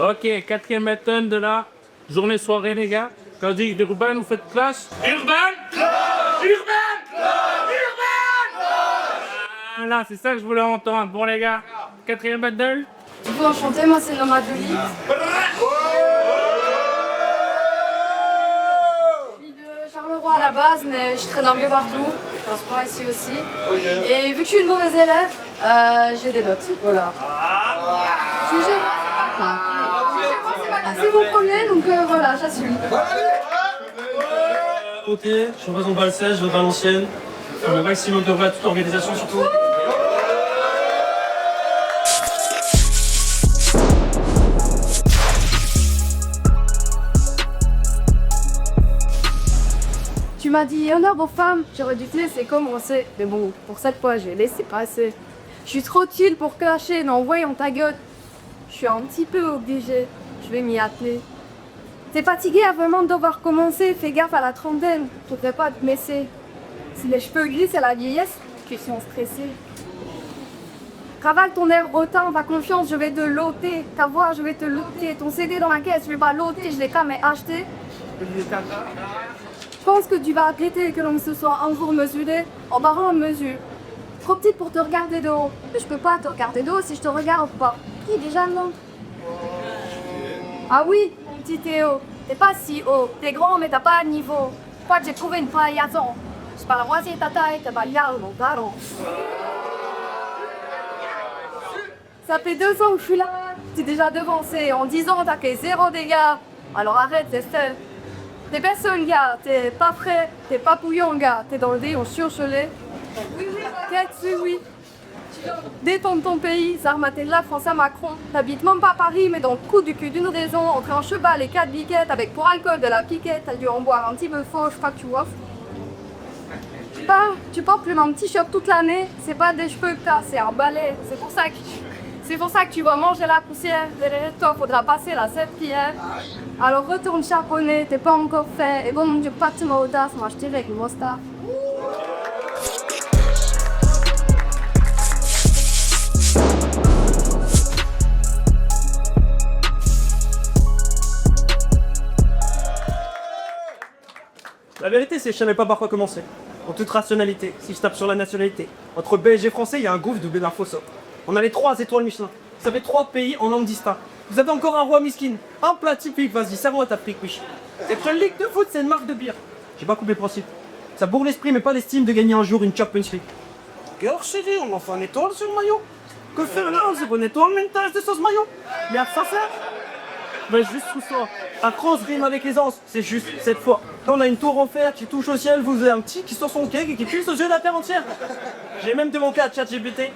Ok, quatrième méthode de la journée soirée, les gars. Quand je dis urbain, vous faites classe. Urbain classe. Urbain classe. Urbain classe. Voilà, c'est ça que je voulais entendre. Bon, les gars, quatrième méthode. Du coup, enchanté, moi c'est Noma Jolie. Je suis de Charleroi à la base, mais je traîne un peu partout. Je passe par ici aussi. Et vu que je suis une mauvaise élève, j'ai des notes. Voilà. Jugez-moi, c'est mon premier, donc voilà, j'assume. Ok, je représente Valsès, je vote Valenciennes. Le maximum de voix, toute organisation surtout. Tu m'as dit honneur aux femmes, j'aurais dû te laisser commencer. Mais bon, pour cette fois, j'ai laissé passer. Je suis trop utile pour clasher, non, voyons ta gueule. Je suis un petit peu obligée, je vais m'y atteler. T'es fatigué avant de devoir commencer, fais gaffe à la trentaine, faudrait pas te messer. Si les cheveux gris c'est la vieillesse, question stressée. Ravale ton air hautain, ta confiance, je vais te loter. Ta voix, je vais te loter. Ton CD dans la caisse, je vais pas loter, je l'ai quand même acheté. Je pense que tu vas regretter que l'on se soit un jour mesuré en barrant de mesure. Trop petite pour te regarder de haut. Mais je peux pas te regarder de haut si je te regarde pas. Qui déjà non? Ah oui, mon petit Théo, t'es pas si haut. T'es grand mais t'as pas de niveau. Je crois que j'ai trouvé une paillasson. Je parle à moitié ta taille, t'es pas liard mon daron. Ça fait 2 ans que je suis là. T'es déjà devancé. En 10 ans, t'as fait 0 dégâts. Alors arrête, c'est fait. T'es personne, gars, t'es pas frais, t'es pas bouillon, gars, t'es dans le dé, on surgelé. Oui, t'inquiète, oui. Détends ton pays, Zarmatella, François Macron. T'habites même pas Paris, mais dans le coup du cul d'une raison, entre un cheval et 4 biquettes, avec pour alcool de la piquette, t'as dû en boire un petit peu faux, je crois que tu vois. Tu portes plus un petit t-shirt toute l'année, c'est pas des cheveux que t'as, c'est un balai, c'est pour ça que tu vas manger la poussière. Derrière toi, faudra passer la serpillière. Alors retourne charbonner, t'es pas encore fait. Et bon, mon Dieu, pas de ma audace, moi je dirais avec le mostard. La vérité, c'est que je savais pas par quoi commencer. En toute rationalité, si je tape sur la nationalité, entre belge et français, il y a un gouffre doublé d'un faux On a les 3 étoiles Michelin. Vous avez 3 pays en langue distincte. Vous avez encore un roi miskin. Un plat typique, vas-y, serre-moi ta fric, wesh. Être une ligue de foot, c'est une marque de bière. J'ai pas compris le principe. Ça bourre l'esprit, mais pas l'estime de gagner un jour une Champions League. Cœur chéri, on en fait une étoile sur le maillot. Que faire là, c'est une étoile, mais une tache de sauce maillot. Il y a ça faire. Mais juste sous ça. Un cross rime avec aisance, c'est juste cette fois. Quand on a une tour en fer qui touche au ciel, vous avez un petit qui sort son cake et qui pisse aux yeux de la terre entière. J'ai même demandé à ChatGPT.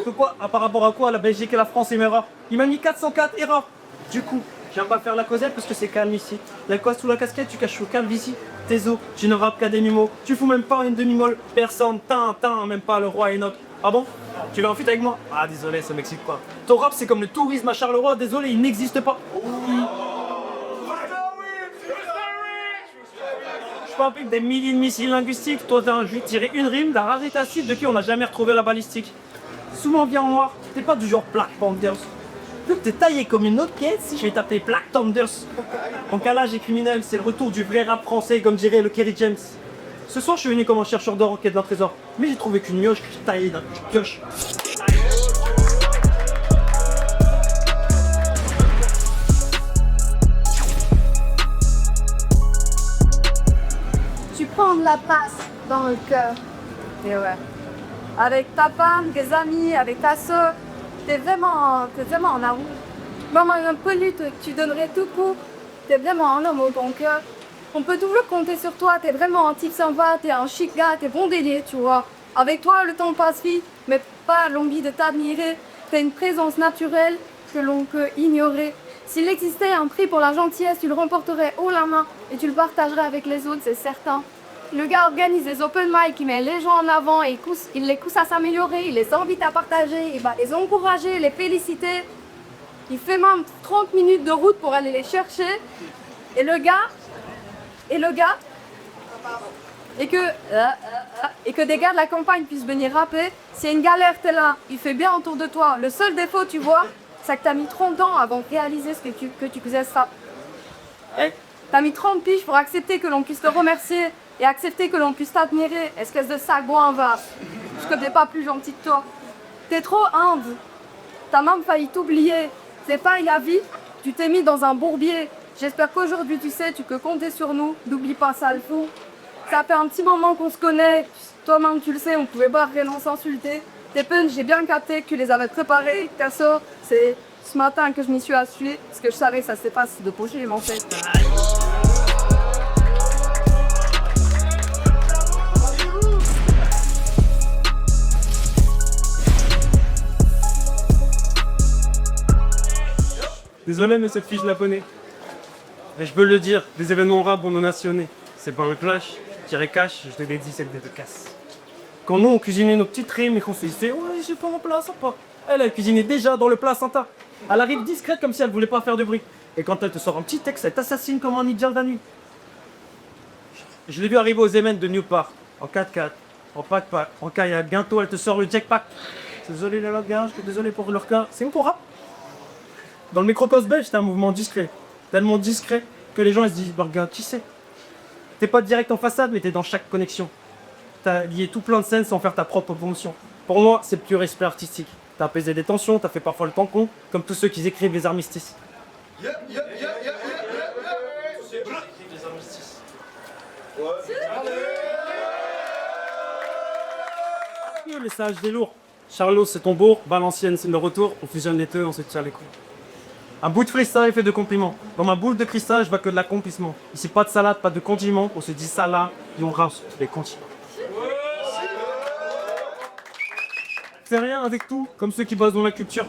Pourquoi, par rapport à quoi la Belgique et la France est une erreur? Il m'a mis 404 erreurs. Du coup, j'aime pas faire la causette parce que c'est calme ici. La quoi sous la casquette, tu caches au calme ici. Tes os, je ne rappe qu'à des mimos. Tu fous même pas une demi-molle. Personne, même pas le roi et notre. Ah bon? Tu veux un feat avec moi? Ah désolé, ça m'excite pas. Ton rap c'est comme le tourisme à Charleroi, désolé, il n'existe pas. Je fabrique des milliers de missiles linguistiques, toi t'as un jus tiré une rime d'un raritacide de qui on n'a jamais retrouvé la balistique. Souvent bien en noir, t'es pas du genre Black Panthers. Vu que t'es taillé comme une autre pièce, je vais t'appeler Black Thunders. En calage et criminel, c'est le retour du vrai rap français, comme dirait le Kerry James. Ce soir, je suis venu comme un chercheur d'or en quête d'un trésor, mais j'ai trouvé qu'une mioche taillée d'un pioche. Tu prends de la place dans le cœur. Et ouais. Avec ta femme, tes amis, avec ta soeur, t'es vraiment en amour. Maman, un peu lutte, tu donnerais tout pour. T'es vraiment un homme au bon cœur. On peut toujours compter sur toi, t'es vraiment un type sympa, t'es un chic gars, t'es bon délire, tu vois. Avec toi, le temps passe vite, mais pas l'envie de t'admirer. T'as une présence naturelle que l'on peut ignorer. S'il existait un prix pour la gentillesse, tu le remporterais haut la main et tu le partagerais avec les autres, c'est certain. Le gars organise des open mic, il met les gens en avant et il les pousse à s'améliorer, il les invite à partager, il va les encourager, les féliciter. Il fait même 30 minutes de route pour aller les chercher. Et le gars, et que des gars de la campagne puissent venir rapper, c'est une galère, t'es là, il fait bien autour de toi. Le seul défaut, tu vois, c'est que t'as mis 30 ans avant de réaliser ce que tu faisais ça. T'as mis 30 piges pour accepter que l'on puisse te remercier et accepter que l'on puisse t'admirer, espèce de sac bois va. Je connais pas plus gentil que toi. T'es trop humble. T'as même failli t'oublier. C'est pas la vie, tu t'es mis dans un bourbier. J'espère qu'aujourd'hui tu sais, tu peux compter sur nous. N'oublie pas ça, le fou. Ça fait un petit moment qu'on se connaît. Toi-même tu le sais, on pouvait pas rien s'insulter. Tes punchs, j'ai bien capté que tu les avais préparés. Perso, c'est ce matin que je m'y suis assurée, parce que je savais que ça se passe de pocher en fait. Désolé, mais cette fiche la connaît. Mais je peux le dire, des événements rares pour nos nationaux. C'est pas un clash, tiré cash, je te l'ai dit, c'est le dédicace. Quand nous, on cuisinait nos petites rimes et qu'on se disait « Ouais, j'ai pas mon placenta », elle cuisinait déjà dans le placenta. Elle arrive discrète comme si elle voulait pas faire de bruit. Et quand elle te sort un petit texte, elle t'assassine comme un ninja de la nuit. Je l'ai vu arriver aux Émens de Newport, en 4x4, en pack-pack, en kayak. Bientôt, elle te sort le jackpack. Désolé les langages, désolé pour leur cas. C'est où pour rap? Dans le microcosme belge, c'est un mouvement discret. Tellement discret que les gens ils se disent, bah regarde, qui c'est? T'es pas direct en façade, mais t'es dans chaque connexion. T'as lié tout plein de scènes sans faire ta propre promotion. Pour moi, c'est plus respect artistique. T'as apaisé des tensions, t'as fait parfois le tampon, comme tous ceux qui écrivent les armistices. Les sages des lourds. Charlot, c'est ton bourg, Valenciennes, c'est le retour. On fusionne les deux, on se tire les coups. Un bout de freestyle fait de compliments. Dans ma boule de cristal, je vois que de l'accomplissement. Ici, pas de salade, pas de condiments. On se dit salade et on rase les condiments. C'est rien avec tout, comme ceux qui bossent dans la culture.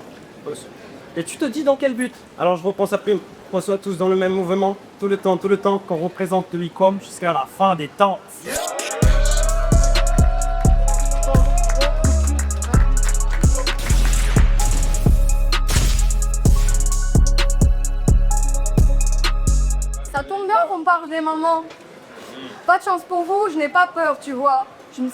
Et tu te dis dans quel but? Alors je reprends sa prime. On soit tous dans le même mouvement, tout le temps, qu'on représente le e-com jusqu'à la fin des temps. Ça tombe bien qu'on parle des mamans. Pas de chance pour vous, je n'ai pas peur, tu vois.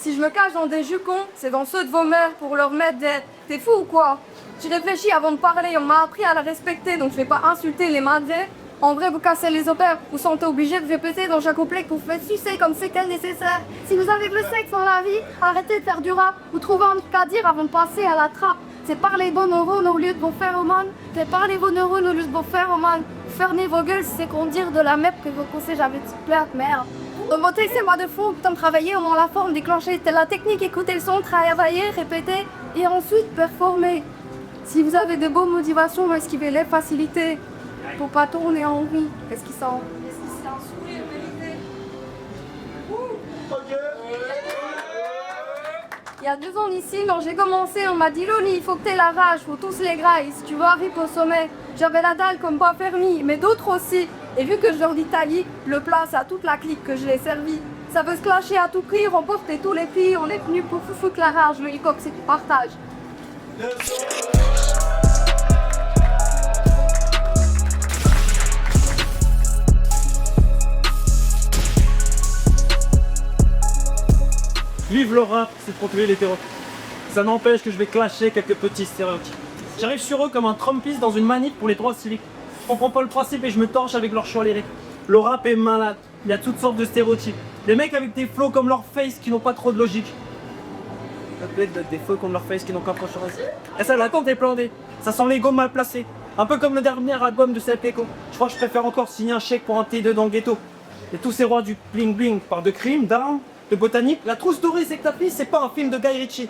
Si je me cache dans des jucons, c'est dans ceux de vos mères pour leur mettre des... T'es fou ou quoi? J'ai réfléchi avant de parler, on m'a appris à la respecter, donc je vais pas insulter les madres. En vrai, vous cassez les opères, vous sentez obligé de répéter dans chaque couplet que vous faites sucer comme c'est qu'elle nécessaire. Si vous avez le sexe dans la vie, arrêtez de faire du rap, ou trouvez un truc à dire avant de passer à la trappe. C'est parler vos neurones au lieu de vos phéromones, c'est parler vos neurones au lieu de vos phéromones. Fermez vos gueules, c'est qu'on dire de la mep que vos conseils j'avais de plaire, merde. Dans mon texte, c'est moi de fond, putain de travailler au moins la forme, déclencher, telle la technique, écouter le son, travailler, répéter, et ensuite performer. Si vous avez de bonnes motivations, esquivez les facilités. Pour pas tourner en rond. Est-ce qu'il c'est un sourire mérité? Il y a 2 ans ici, quand j'ai commencé, on m'a dit Loni, il faut que t'aies la rage, faut tous les grailles, si tu veux arriver au sommet. J'avais la dalle comme pas permis, mais d'autres aussi. Et vu que je leur dis taillis, le plat, c'est à toute la clique que je l'ai servi. Ça veut se clasher à tout prix, remporter tous les prix. On est venu pour foutre la rage, le hip-hop c'est du partage. Vive le rap, c'est pour tuer l'hétérotype. Ça n'empêche que je vais clasher quelques petits stéréotypes. J'arrive sur eux comme un Trumpiste dans une manif pour les droits civiques. Je comprends pas le principe et je me torche avec leur choix lyrique. Le rap est malade, il y a toutes sortes de stéréotypes. Des mecs avec des flows comme leur face qui n'ont pas trop de logique. Des flows comme leur face qui n'ont qu'un proche reste. Et ça la compte est plandée. Ça sent l'ego mal placé. Un peu comme le dernier album de Sepeko. Je crois que je préfère encore signer un chèque pour un T2 dans le ghetto. Et tous ces rois du bling bling parlent de crime, d'armes, de botanique. La trousse dorée c'est que ta fille, c'est pas un film de Guy Ritchie.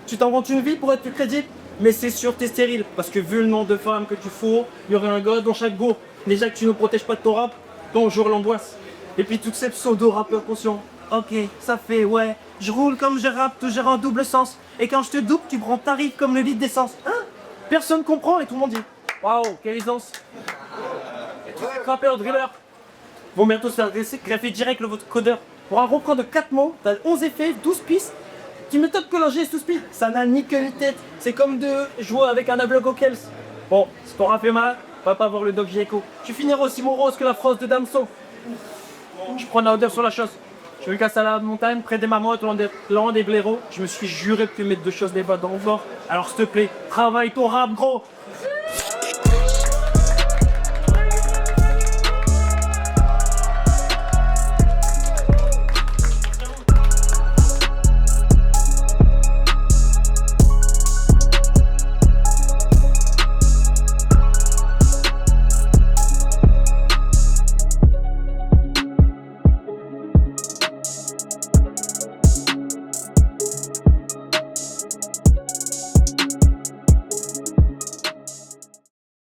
Tu t'inventes une vie pour être plus crédible, mais c'est sûr t'es stérile. Parce que vu le nombre de femmes que tu fourres, il y aurait un gars dans chaque go. Déjà que tu ne protèges pas de ton rap, bonjour l'angoisse. Et puis toutes ces pseudo-rappeurs conscients. Ok, ça fait ouais, je roule comme je rappe, toujours en double sens. Et quand je te double, tu prends tarif comme le litre d'essence. Hein? Personne comprend et tout le monde dit waouh, quelle aisance. Et tous ces rappeurs drillers vont bientôt se faire agresser, greffer direct le votre codeur. Pour un refrain de 4 mots, t'as 11 effets, 12 pistes. Tu m'étonnes que l'ingé est sous speed. Ça n'a ni queue ni tête. C'est comme de jouer avec un aveugle au Kels. Bon, si t'auras fait mal, va pas voir le Doc Gieco. Tu finiras aussi morose que la frosse de Damso. Je prends la odeur sur la chose. Je me casse à la montagne, près des marmottes, loin des blaireaux. Je me suis juré de te mettre 2 choses les bas dans le bord. Alors s'il te plaît, travaille ton rap, gros.